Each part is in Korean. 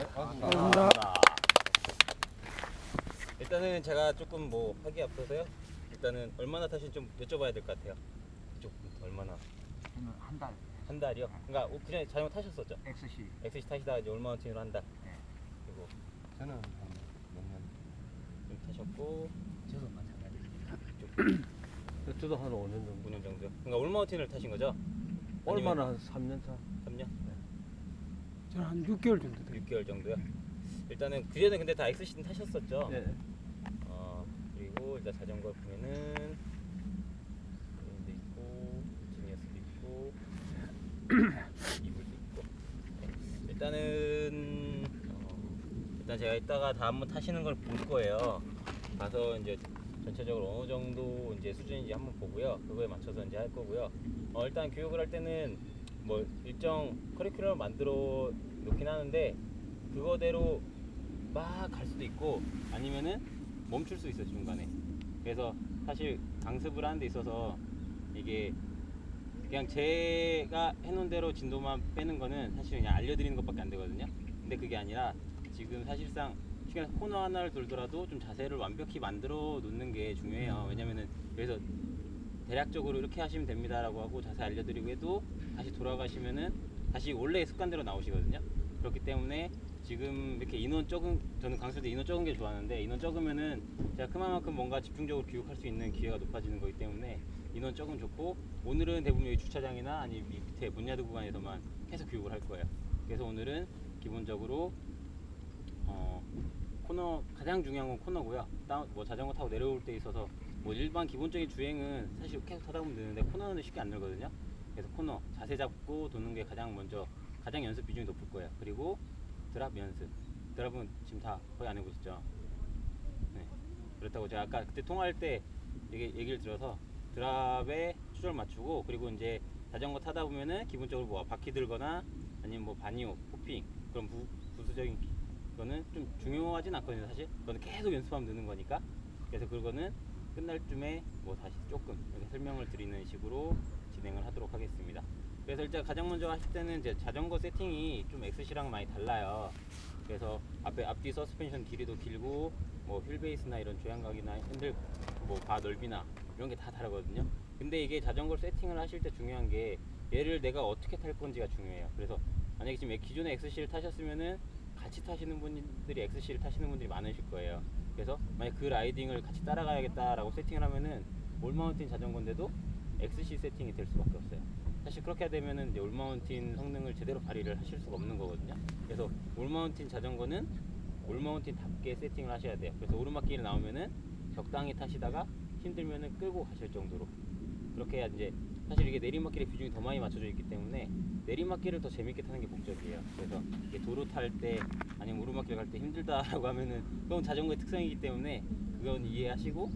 반갑습니다. 일단은 제가 조금 뭐 하기 앞서서요. 일단은 얼마나 타신지 좀 여쭤봐야 될 것 같아요. 이쪽부터 얼마나? 저는 한 달. 한 달이요? 그러니까 그전에 자전거 타셨었죠? XC. XC 타시다가 이제 올마운틴으로 한 달. 네. 그리고 저는 한 몇 년. 좀 타셨고 저도 마찬가지입니다. 저도 한 5년 정도. 5년 정도요. 그러니까 올마운틴을 타신 거죠? 얼마나 한 3년 차? 3년? 저는 한 6개월 정도 돼요. 6개월 정도요. 일단은 그전에 근데 다 XC는 타셨었죠? 네. 그리고 일단 자전거 보면은 이도 있고 지니어스도 있고 이불도 있고. 네. 일단은 일단 제가 이따가 다 한번 타시는 걸 볼 거예요. 가서 이제 전체적으로 어느 정도 이제 수준인지 한번 보고요. 그거에 맞춰서 이제 할 거고요. 일단 교육을 할 때는 뭐 일정 커리큘럼을 만들어 놓긴 하는데 그거대로 막 갈 수도 있고 아니면은 멈출 수 있어요, 중간에. 그래서 사실 강습을 하는 데 있어서 이게 그냥 제가 해놓은 대로 진도만 빼는 거는 사실 그냥 알려드리는 것밖에 안 되거든요. 근데 그게 아니라 지금 사실상 코너 하나를 돌더라도 좀 자세를 완벽히 만들어 놓는 게 중요해요. 왜냐면은 그래서 대략적으로 이렇게 하시면 됩니다 라고 하고 자세히 알려드리고 해도 다시 돌아가시면은 다시 원래의 습관대로 나오시거든요. 그렇기 때문에 지금 이렇게 인원 적은, 저는 강습 때 인원 적은 게 좋아하는데 인원 적으면은 제가 그만큼 뭔가 집중적으로 교육할 수 있는 기회가 높아지는 거기 때문에 인원 적으면 좋고, 오늘은 대부분 여기 주차장이나 아니면 밑에 문야드 구간에서만 계속 교육을 할 거예요. 그래서 오늘은 기본적으로 코너, 가장 중요한 건 코너고요. 뭐 자전거 타고 내려올 때 있어서 뭐 일반 기본적인 주행은 사실 계속 타다 보면 되는데 코너는 쉽게 안 늘거든요. 그래서 코너 자세 잡고 도는 게 가장 연습 비중이 높을 거예요. 그리고 드랍 연습, 드랍은 지금 다 거의 안 해보셨죠? 네. 그렇다고 제가 아까 그때 통화할 때 얘기를 들어서 드랍에 추절 맞추고, 그리고 이제 자전거 타다 보면은 기본적으로 뭐 바퀴 들거나 아니면 뭐 바니오, 호핑, 그런 부수적인 거는 좀 중요하진 않거든요. 사실 그거는 계속 연습하면 느는 거니까. 그래서 그거는 끝날 쯤에 뭐 다시 조금 이렇게 설명을 드리는 식으로 진행을 하도록 하겠습니다. 그래서 일단 가장 먼저 하실 때는 이제 자전거 세팅이 좀 XC랑 많이 달라요. 그래서 앞뒤 서스펜션 길이도 길고 뭐 휠베이스나 이런 조향각이나 핸들 뭐 바 넓이나 이런 게 다 다르거든요. 근데 이게 자전거 세팅을 하실 때 중요한 게 얘를 내가 어떻게 탈 건지가 중요해요. 그래서 만약에 지금 기존에 XC를 타셨으면은 같이 타시는 분들이 XC를 타시는 분들이 많으실 거예요. 그래서 만약 그 라이딩을 같이 따라가야겠다라고 세팅을 하면은 올마운틴 자전거인데도 XC 세팅이 될 수밖에 없어요. 사실 그렇게 되면은 이제 올마운틴 성능을 제대로 발휘를 하실 수가 없는 거거든요. 그래서 올마운틴 자전거는 올마운틴답게 세팅을 하셔야 돼요. 그래서 오르막길 나오면은 적당히 타시다가 힘들면은 끌고 가실 정도로 그렇게 해야 이제, 사실 이게 내리막길의 비중이 더 많이 맞춰져 있기 때문에 내리막길을 더 재밌게 타는 게 목적이에요. 그래서 이게 도로 탈 때 아니면 오르막길 갈 때 힘들다라고 하면은 그건 자전거의 특성이기 때문에 그건 이해하시고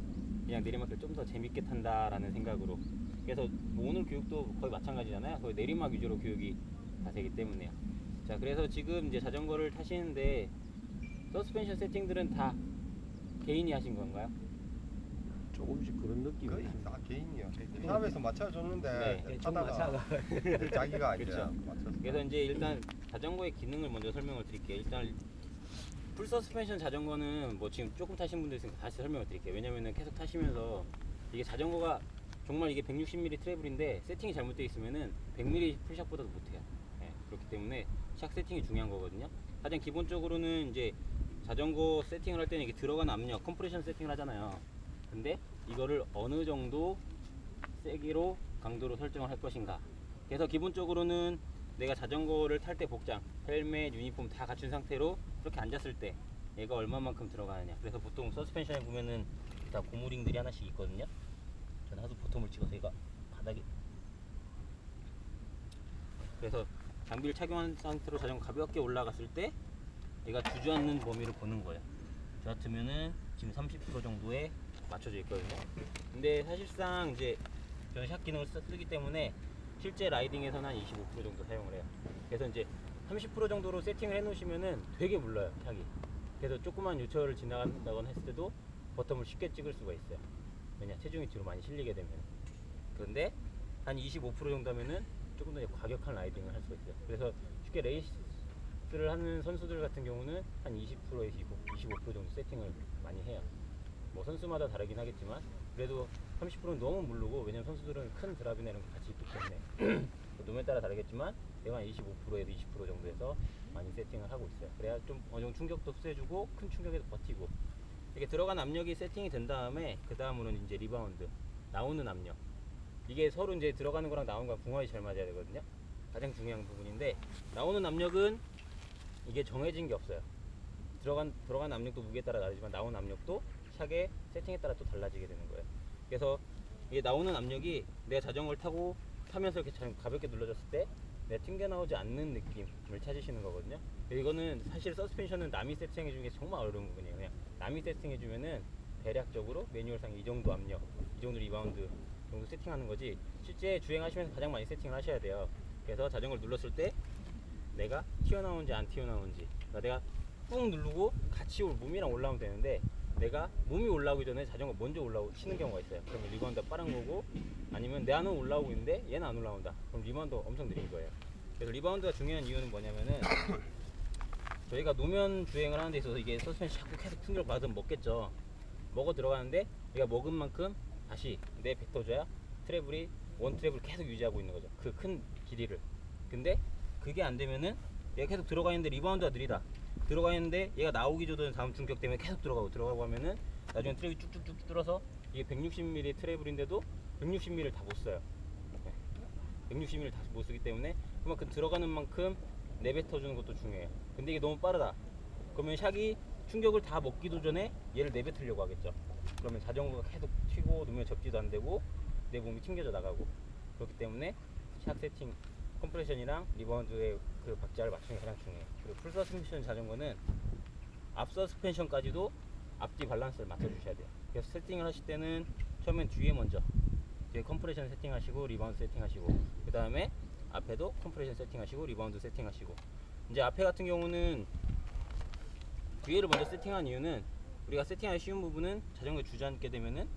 그냥 내리막길 좀 더 재밌게 탄다라는 생각으로. 그래서 뭐 오늘 교육도 거의 마찬가지잖아요. 거의 내리막 위주로 교육이 다 되기 때문에요. 자, 그래서 지금 이제 자전거를 타시는데 서스펜션 세팅들은 다 개인이 하신 건가요? 조금씩 그런 느낌이 거의 있습니다. 다 개인이요. 샵에서 맞춰줬는데 네. 하다가 자기가 이제 그렇죠. 맞춰서. 그래서 이제 일단 자전거의 기능을 먼저 설명을 드릴게요. 일단 풀 서스펜션 자전거는 뭐 지금 조금 타신 분들 있으니까 다시 설명을 드릴게요. 왜냐면은 계속 타시면서 이게 자전거가 정말 이게 160mm 트래블인데 세팅이 잘못되어 있으면은 100mm 풀샷보다도 못해요. 네, 그렇기 때문에 샥 세팅이 중요한 거거든요. 가장 기본적으로는 이제 자전거 세팅을 할 때는 이게 들어간 압력, 컴프레션 세팅을 하잖아요. 근데 이거를 어느 정도 세기로 강도로 설정을 할 것인가. 그래서 기본적으로는 내가 자전거를 탈 때 복장, 헬멧, 유니폼 다 갖춘 상태로 그렇게 앉았을 때 얘가 얼마만큼 들어가느냐. 그래서 보통 서스펜션에 보면은 다 고무링들이 하나씩 있거든요. 저는 하도 버텀을 찍어서 얘가 바닥에, 그래서 장비를 착용한 상태로 자전거 가볍게 올라갔을 때 얘가 주저앉는 범위를 보는 거예요. 저 같으면은 지금 30kg 정도에 맞춰져 있거든요. 근데 사실상 이제 저는 샥 기능을 쓰기 때문에 실제 라이딩에서는 한 25% 정도 사용을 해요. 그래서 이제 30% 정도로 세팅을 해 놓으시면은 되게 물러요, 샥이. 그래서 조그만 유철을 지나간다거나 했을 때도 버텀을 쉽게 찍을 수가 있어요. 왜냐, 체중이 뒤로 많이 실리게 되면. 그런데 한 25% 정도 하면은 조금 더 과격한 라이딩을 할 수가 있어요. 그래서 쉽게 를 하는 선수들 같은 경우는 한 20%에서 25% 정도 세팅을 많이 해요. 뭐 선수마다 다르긴 하겠지만 그래도 30%는 너무 모르고, 왜냐면 선수들은 큰 드랍이나 이런 게 같이 있기 때문에 노면에 따라 다르겠지만 내가 한 25%에서 20% 정도에서 많이 세팅을 하고 있어요. 그래야 좀 어느 정도 충격도 흡수해주고 큰 충격에도 버티고. 이렇게 들어간 압력이 세팅이 된 다음에 그 다음으로는 이제 리바운드, 나오는 압력. 이게 서로 이제 들어가는 거랑 나오는 거랑 붕어이 잘 맞아야 되거든요. 가장 중요한 부분인데, 나오는 압력은 이게 정해진 게 없어요. 들어간 압력도 무게에 따라 다르지만 나오는 압력도 샥의 세팅에 따라 또 달라지게 되는 거예요. 그래서 이게 나오는 압력이 내가 자전거를 타면서 이렇게 잘 가볍게 눌러줬을 때 내가 튕겨나오지 않는 느낌을 찾으시는 거거든요. 이거는 사실 서스펜션은 남이 세팅해 주는 게 정말 어려운 부분이에요. 그냥 남이 세팅해 주면은 대략적으로 매뉴얼상에 이 정도 압력, 이 정도 리바운드 정도 세팅하는 거지, 실제 주행하시면서 가장 많이 세팅을 하셔야 돼요. 그래서 자전거를 눌렀을 때 내가 튀어나오는지 안 튀어나오는지, 그러니까 내가 꾹 누르고 같이 몸이랑 올라오면 되는데 내가 몸이 올라오기 전에 자전거 먼저 치는 경우가 있어요. 그러면 리바운드가 빠른 거고, 아니면 나는 올라오고 있는데 얘는 안 올라온다. 그럼 리바운드가 엄청 느린 거예요. 그래서 리바운드가 중요한 이유는 뭐냐면은 저희가 노면 주행을 하는 데 있어서 이게 서스펜션 자꾸 계속 충격을 받으면 먹겠죠. 먹어 들어가는데 얘가 먹은 만큼 다시 내 뱉어줘야 트래블이 원 트래블을 계속 유지하고 있는 거죠. 그 큰 길이를. 근데 그게 안 되면은 얘가 계속 들어가 있는데 리바운드가 느리다. 들어가 있는데 얘가 나오기 전에 다음 충격 때문에 계속 들어가고 하면은 나중에 트래블이 쭉쭉쭉 뚫어서 이게 160mm 트래블인데도 160mm를 다 못 써요. 160mm 다 못 쓰기 때문에 그만큼 들어가는 만큼 내뱉어주는 것도 중요해요. 근데 이게 너무 빠르다. 그러면 샥이 충격을 다 먹기도 전에 얘를 내뱉으려고 하겠죠. 그러면 자전거가 계속 튀고 누면 접지도 안 되고 내 몸이 튕겨져 나가고. 그렇기 때문에 샥 세팅, 컴프레션이랑 리바운드의 그 박자를 맞추는 게 가장 중요해요. 그리고 풀 서스펜션 자전거는 앞 서스펜션까지도 앞뒤 밸런스를 맞춰주셔야 돼요. 그래서 세팅을 하실 때는 처음엔 뒤에 먼저, 뒤에 컴프레션 세팅하시고 리바운드 세팅하시고, 그 다음에 앞에도 컴프레션 세팅하시고 리바운드 세팅하시고. 이제 앞에 같은 경우는 뒤에를 먼저 세팅한 이유는, 우리가 세팅하기 쉬운 부분은 자전거에 주저앉게 되면은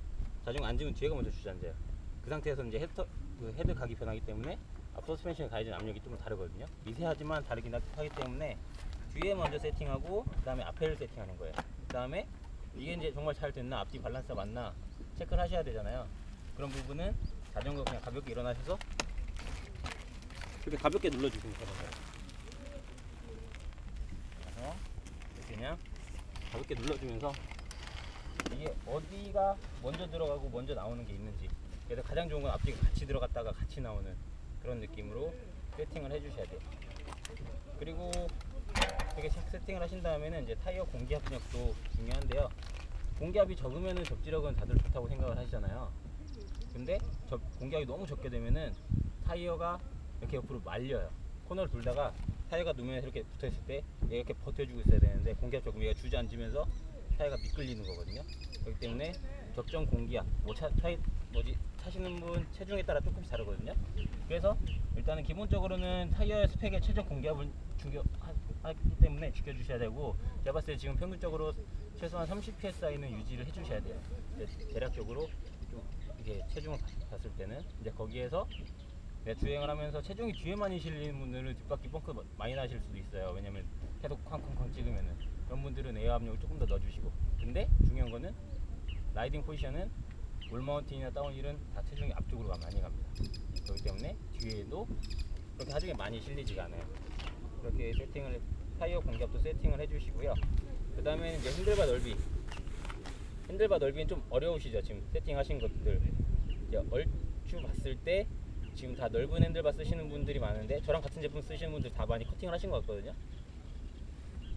자전거 앉으면 뒤에가 먼저 주저앉아요. 그 상태에서 이제 헤드 각이 변하기 때문에 앞 서스펜션에 가해진 압력이 좀 다르거든요. 미세하지만 다르긴 하기 때문에 뒤에 먼저 세팅하고 그 다음에 앞에를 세팅하는 거예요. 그 다음에 이게 이제 정말 잘 됐나, 앞뒤 밸런스가 맞나 체크를 하셔야 되잖아요. 그런 부분은 자전거 그냥 가볍게 일어나셔서 이렇게 가볍게 눌러주시면 되는 거예요. 그래서 이렇게 그냥 가볍게 눌러주면서 이게 어디가 먼저 들어가고 먼저 나오는 게 있는지, 그래서 가장 좋은 건 앞뒤가 같이 들어갔다가 같이 나오는 그런 느낌으로 세팅을 해주셔야 돼요. 그리고 이렇게 세팅을 하신 다음에는 이제 타이어 공기압력도 중요한데요. 공기압이 적으면은 접지력은 다들 좋다고 생각을 하시잖아요. 근데 공기압이 너무 적게 되면은 타이어가 이렇게 옆으로 말려요. 코너를 돌다가 타이어가 노면에 이렇게 붙어있을 때 얘가 이렇게 버텨주고 있어야 되는데 공기압 적으면 얘가 주저앉으면서 타이어가 미끌리는 거거든요. 그렇기 때문에 적정 공기압, 타시는 분 체중에 따라 조금씩 다르거든요. 그래서 일단은 기본적으로는 타이어의 스펙에 최적 공기압을 하기 때문에 지켜주셔야 되고, 제가 봤을 때 지금 평균적으로 최소한 30psi는 유지를 해주셔야 돼요. 대략적으로 좀 이게 체중을 봤을 때는 이제 거기에서 내가 주행을 하면서 체중이 뒤에 많이 실리는 분들은 뒷바퀴 펑크 많이 나실 수도 있어요. 왜냐면 계속 쾅쾅쾅 찍으면은. 그런 분들은 에어 압력을 조금 더 넣어주시고. 근데 중요한 거는 라이딩 포지션은 올마운틴이나 다운힐은 다 체중이 앞쪽으로 많이 갑니다. 그렇기 때문에 뒤에도 그렇게 하중에 많이 실리지가 않아요. 그렇게 세팅을, 타이어 공기압도 세팅을 해주시고요. 그 다음에 이제 핸들바 넓이. 핸들바 넓이는 좀 어려우시죠? 지금 세팅하신 것들. 이제 얼추 봤을 때 지금 다 넓은 핸들바 쓰시는 분들이 많은데, 저랑 같은 제품 쓰시는 분들 다 많이 커팅을 하신 것 같거든요.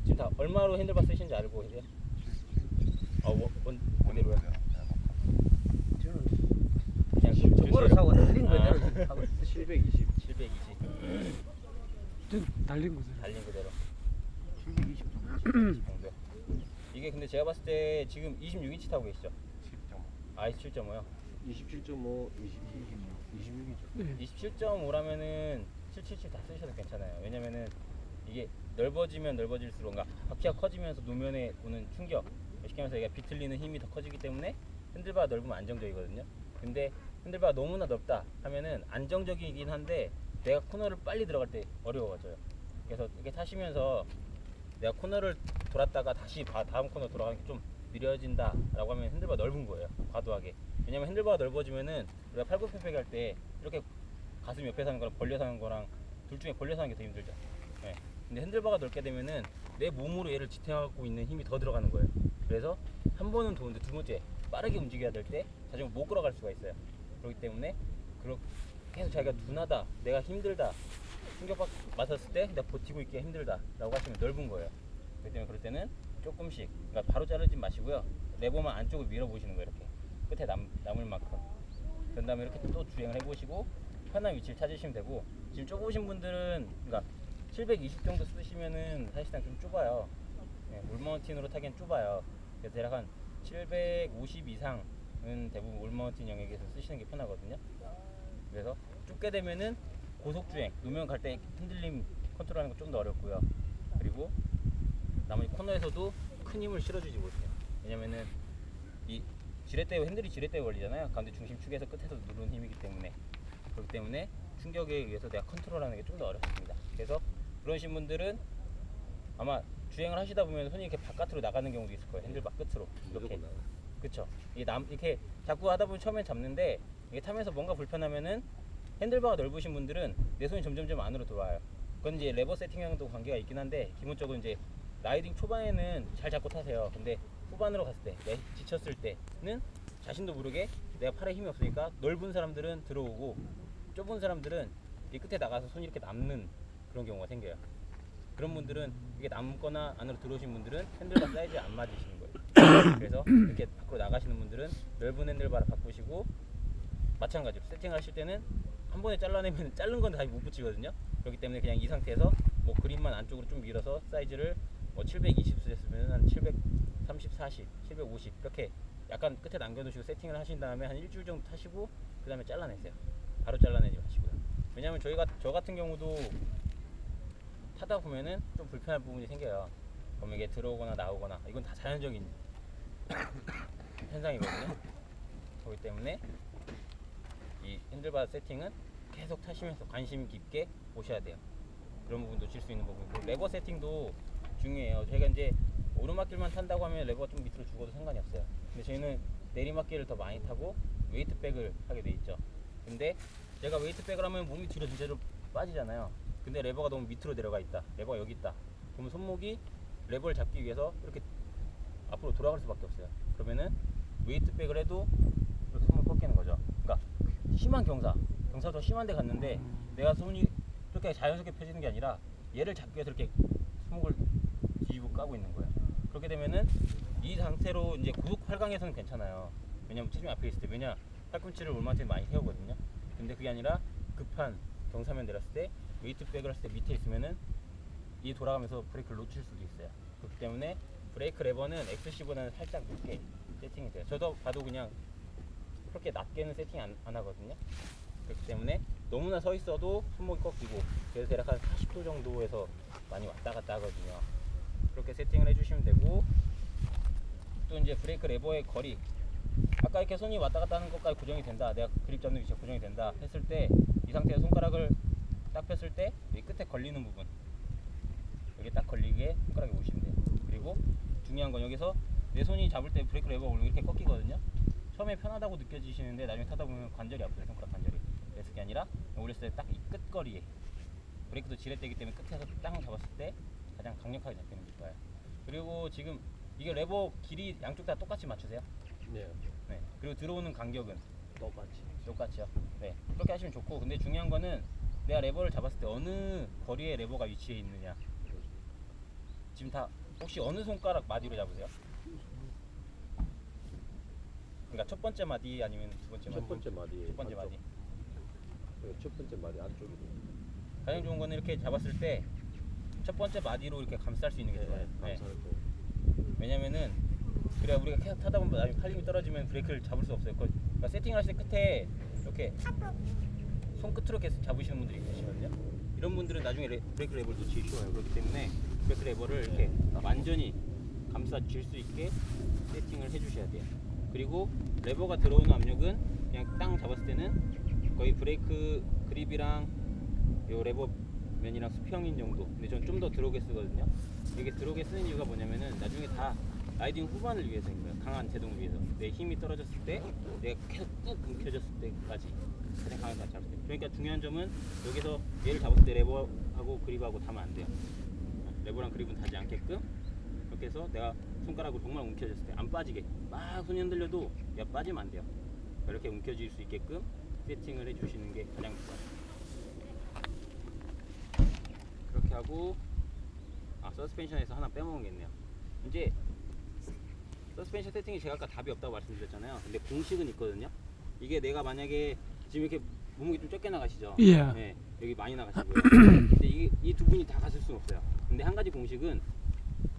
지금 다 얼마로 핸들바 쓰시는지 알고 계세요? 그대로요? 저는 그냥 저거를 사고 달린 그대로 하고 720. 720 달린 거죠. 달린 그대로 720 정도. 정도. 이게 근데 제가 봤을 때 지금 26인치 타고 계시죠? 10.5. 27.5요. 27.5, 26이죠. 네. 27.5라면은 777 다 쓰셔도 괜찮아요. 왜냐면은 이게 넓어지면 넓어질수록, 그러니까 바퀴가 커지면서 노면에 오는 충격, 쉽게 말해서 얘가 비틀리는 힘이 더 커지기 때문에 핸들바가 넓으면 안정적이거든요. 근데 핸들바가 너무나 넓다 하면은 안정적이긴 한데 내가 코너를 빨리 들어갈 때 어려워져요. 그래서 이렇게 타시면서 내가 코너를 돌았다가 다시 다음 코너 돌아가는 게 좀 느려진다라고 하면 핸들바가 넓은 거예요. 과도하게. 왜냐면 핸들바가 넓어지면은 우리가 팔굽혀펴기 할 때 이렇게 가슴 옆에 사는 거랑 벌려서 하는 거랑 둘 중에 벌려서 하는 게 더 힘들죠. 네. 근데 핸들바가 넓게 되면은 내 몸으로 얘를 지탱하고 있는 힘이 더 들어가는 거예요. 그래서 한 번은 도는데 두 번째 빠르게 움직여야 될 때 자전거 못 걸어갈 수가 있어요. 그렇기 때문에 계속 자기가 둔하다, 내가 힘들다, 충격 맞았을 때 내가 버티고 있기 힘들다 라고 하시면 넓은 거예요. 그렇기 때문에 그럴 때는 조금씩, 그러니까 바로 자르지 마시고요. 레버만 안쪽으로 밀어보시는 거예요. 이렇게 끝에 남을 만큼. 그런 다음에 이렇게 또 주행을 해보시고 편한 위치를 찾으시면 되고, 지금 좁으신 분들은 그러니까 720 정도 쓰시면은 사실상 좀 좁아요. 네, 올마운틴으로 타기엔 좁아요. 그래서 대략 한 750 이상은 대부분 올마운틴 영역에서 쓰시는 게 편하거든요. 그래서 좁게 되면은 고속주행, 노면 갈 때 흔들림 컨트롤하는 거 좀 더 어렵고요. 그리고 나머지 코너에서도 큰 힘을 실어주지 못해요. 왜냐면은 이 지렛대, 핸들이 지렛대에 걸리잖아요. 가운데 중심축에서 끝에서 누르는 힘이기 때문에. 그렇기 때문에 충격에 의해서 내가 컨트롤하는 게 좀 더 어렵습니다. 그래서 그러신 분들은 아마 주행을 하시다 보면 손이 이렇게 바깥으로 나가는 경우도 있을 거예요. 핸들바 끝으로 이렇게. 그쵸. 이게 이렇게 자꾸 하다 보면 처음엔 잡는데 이게 타면서 뭔가 불편하면은 핸들바가 넓으신 분들은 내 손이 점점점 안으로 들어와요. 그건 이제 레버 세팅형도 관계가 있긴 한데, 기본적으로 이제 라이딩 초반에는 잘 잡고 타세요. 근데 후반으로 갔을 때, 내가 지쳤을 때는 자신도 모르게 내가 팔에 힘이 없으니까 넓은 사람들은 들어오고 좁은 사람들은 이 끝에 나가서 손이 이렇게 남는 그런 경우가 생겨요. 그런 분들은 이게 남거나 안으로 들어오신 분들은 핸들바 사이즈에 안 맞으시는 거예요. 그래서 이렇게 밖으로 나가시는 분들은 넓은 핸들바를 바꾸시고, 마찬가지로 세팅을 하실 때는 한 번에 잘라내면 자른 건 다시 못 붙이거든요. 그렇기 때문에 그냥 이 상태에서 뭐 그립만 안쪽으로 좀 밀어서 사이즈를 뭐 720 쓰셨으면 한 730, 40, 750 이렇게 약간 끝에 남겨놓으시고 세팅을 하신 다음에 한 일주일 정도 타시고 그 다음에 잘라내세요. 바로 잘라내지 마시고요. 왜냐면 저 같은 경우도 타다 보면은 좀 불편한 부분이 생겨요. 그럼 이게 들어오거나 나오거나, 이건 다 자연적인 현상이거든요. 그렇기 때문에 이 핸들바 세팅은 계속 타시면서 관심 깊게 보셔야 돼요. 그런 부분도 질 수 있는 부분이고, 레버 세팅도 중요해요. 저희가 이제 오르막길만 탄다고 하면 레버가 좀 밑으로 죽어도 상관이 없어요. 근데 저희는 내리막길을 더 많이 타고 웨이트백을 하게 돼 있죠. 근데 제가 웨이트백을 하면 몸이 뒤로 진짜로 빠지잖아요. 근데 레버가 너무 밑으로 내려가 있다, 레버가 여기 있다, 그러면 손목이 레버를 잡기 위해서 이렇게 앞으로 돌아갈 수밖에 없어요. 그러면은 웨이트백을 해도 이렇게 손목이 꺾이는 거죠. 그러니까 심한 경사도 심한 데 갔는데 내가 손이 이렇게 자연스럽게 펴지는 게 아니라 얘를 잡기 위해서 이렇게 손목을 뒤집어 까고 있는 거예요. 그렇게 되면은 이 상태로 이제 고속 활강에서는 괜찮아요. 왜냐면 체중이 앞에 있을 때, 왜냐 팔꿈치를 올마한테 많이 세우거든요. 근데 그게 아니라 급한 경사면 내렸을 때 웨이트백을 했을 때 밑에 있으면은 이 돌아가면서 브레이크를 놓칠 수도 있어요. 그렇기 때문에 브레이크 레버는 XC보다는 살짝 높게 세팅이 돼요. 저도 봐도 그냥 그렇게 낮게는 세팅 안 하거든요. 그렇기 때문에 너무나 서 있어도 손목이 꺾이고, 그래서 대략 한 40도 정도에서 많이 왔다 갔다 하거든요. 그렇게 세팅을 해주시면 되고, 또 이제 브레이크 레버의 거리, 아까 이렇게 손이 왔다 갔다 하는 것까지 고정이 된다, 내가 그립 잡는 위치가 고정이 된다 했을 때, 이 상태에서 손가락을 딱 폈을 때 여기 끝에 걸리는 부분, 여기 딱 걸리게 손가락이 오시면 돼요. 그리고 중요한 건 여기서 내 손이 잡을 때 브레이크 레버가 원래 이렇게 꺾이거든요. 처음에 편하다고 느껴지시는데 나중에 타다 보면 관절이 아프죠, 손가락 관절이. 그래서 그게 아니라 올렸을 때 딱 이 끝거리에, 브레이크도 지렛대기 때문에 끝에서 땅 잡았을 때 가장 강력하게 잡히는 거예요. 그리고 지금 이게 레버 길이 양쪽 다 똑같이 맞추세요. 네. 네. 그리고 들어오는 간격은 똑같이. 네. 그렇게 하시면 좋고, 근데 중요한 거는 내가 레버를 잡았을 때 어느 거리에 레버가 위치해 있느냐. 지금 다 혹시 어느 손가락 마디로 잡으세요? 그러니까 첫 번째 마디 아니면 두 번째 마디? 첫 번째 마디. 첫 번째 마디. 첫 번째 마디 안쪽이고. 가장 좋은 거는 이렇게 잡았을 때 첫 번째 마디로 이렇게 감쌀 수 있는 게 좋아요. 네. 왜냐면은 그래야 우리가 계속 타다 보면 나중에 팔 힘이 떨어지면 브레이크를 잡을 수 없어요. 그러니까 세팅을 하실 때 끝에 이렇게 손끝으로 계속 잡으시는 분들이 계시거든요. 이런 분들은 나중에 브레이크 레버를 놓치기 쉬워요. 그렇기 때문에 브레이크 레버를 이렇게 완전히 감싸줄 수 있게 세팅을 해주셔야 돼요. 그리고 레버가 들어오는 압력은 그냥 땅 잡았을 때는 거의 브레이크 그립이랑 요 레버 면이랑 수평인 정도. 근데 전 좀 더 드롭에 쓰거든요. 이게 드롭에 쓰는 이유가 뭐냐면은 나중에 다 라이딩 후반을 위해서인 거예요. 강한 제동을 위해서. 내 힘이 떨어졌을 때 내가 계속 꾹 움켜졌을 때까지 가장 강하게 잡을 때. 그러니까 중요한 점은 여기서 얘를 잡았을 때 레버하고 그립하고 닿으면 안 돼요. 레버랑 그립은 닿지 않게끔 이렇게 해서 내가 손가락으로 정말 움켜졌을 때 안 빠지게 막 손이 흔들려도 야 빠지면 안 돼요. 이렇게 움켜질 수 있게끔 세팅을 해주시는 게 가장 좋아요. 그렇게 하고 서스펜션에서 하나 빼먹었겠네요. 이제 서스펜션 세팅이 제가 아까 답이 없다고 말씀드렸잖아요. 근데 공식은 있거든요. 이게 내가 만약에 지금 이렇게 몸무게 좀 적게 나가시죠? 예. 네, 여기 많이 나가시고요. 근데 이 두 분이 다 갔을 수는 없어요. 근데 한 가지 공식은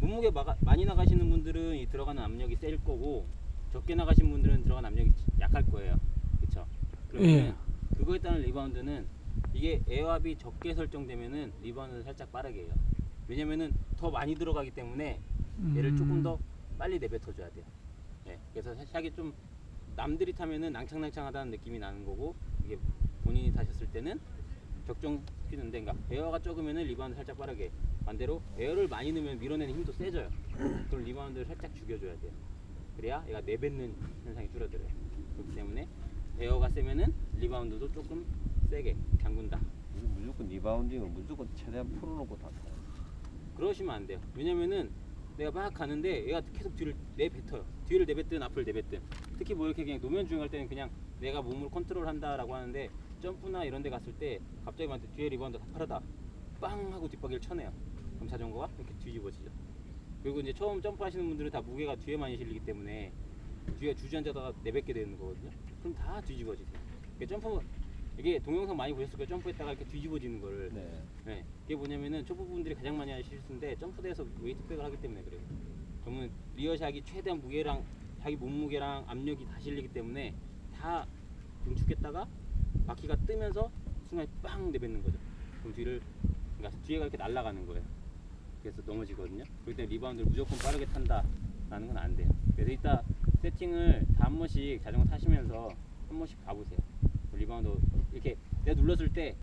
몸무게 많이 나가시는 분들은 이 들어가는 압력이 셀 거고 적게 나가신 분들은 들어가는 압력이 약할 거예요. 그쵸? 그러면 예. 그거에 따른 리바운드는 이게 에어압이 적게 설정되면은 리바운드는 살짝 빠르게 해요. 왜냐면은 더 많이 들어가기 때문에 얘를 조금 더 빨리 내뱉어줘야 돼요. 네, 그래서 샷이 좀 남들이 타면은 낭창낭창하다는 느낌이 나는 거고 이게 본인이 타셨을 때는 적정 스피드인데, 그러니까 에어가 적으면은 리바운드 살짝 빠르게, 반대로 에어를 많이 넣으면 밀어내는 힘도 세져요. 그럼 리바운드를 살짝 죽여줘야 돼요. 그래야 얘가 내뱉는 현상이 줄어들어요. 그렇기 때문에 에어가 세면은 리바운드도 조금 세게 잠근다. 무조건 리바운딩은 무조건 최대한 풀어놓고 다 타요. 그러시면 안 돼요. 왜냐면은 내가 막 가는데 얘가 계속 뒤를 내뱉어요. 뒤를 내뱉든 앞을 내뱉든. 특히 뭐 이렇게 그냥 노면 주행할 때는 그냥 내가 몸을 컨트롤한다라고 하는데 점프나 이런 데 갔을 때 갑자기 만한테 뒤에 리바운드가 빠르다 빵 하고 뒷바퀴를 쳐내요. 그럼 자전거가 이렇게 뒤집어지죠. 그리고 이제 처음 점프하시는 분들은 다 무게가 뒤에 많이 실리기 때문에 뒤에 주저앉아다가 내뱉게 되는 거거든요. 그럼 다 뒤집어지세요. 점프, 이게 동영상 많이 보셨을 거예요. 점프했다가 이렇게 뒤집어지는 거를. 네. 네, 그게 뭐냐면은 초보분들이 가장 많이 하는 실수인데 점프대에서 웨이트백을 하기 때문에 그래요. 그러면 리어샷이 최대한 무게랑 자기 몸무게랑 압력이 다 실리기 때문에 다 응축했다가 바퀴가 뜨면서 순간에 빵 내뱉는 거죠. 그럼 그러니까 뒤에가 이렇게 날아가는 거예요. 그래서 넘어지거든요. 그렇기 때문에 리바운드를 무조건 빠르게 탄다라는 건 안 돼요. 그래서 이따 세팅을 다 한 번씩 자전거 타시면서 한 번씩 가보세요. 리바운드 이렇게 내가 눌렀을 때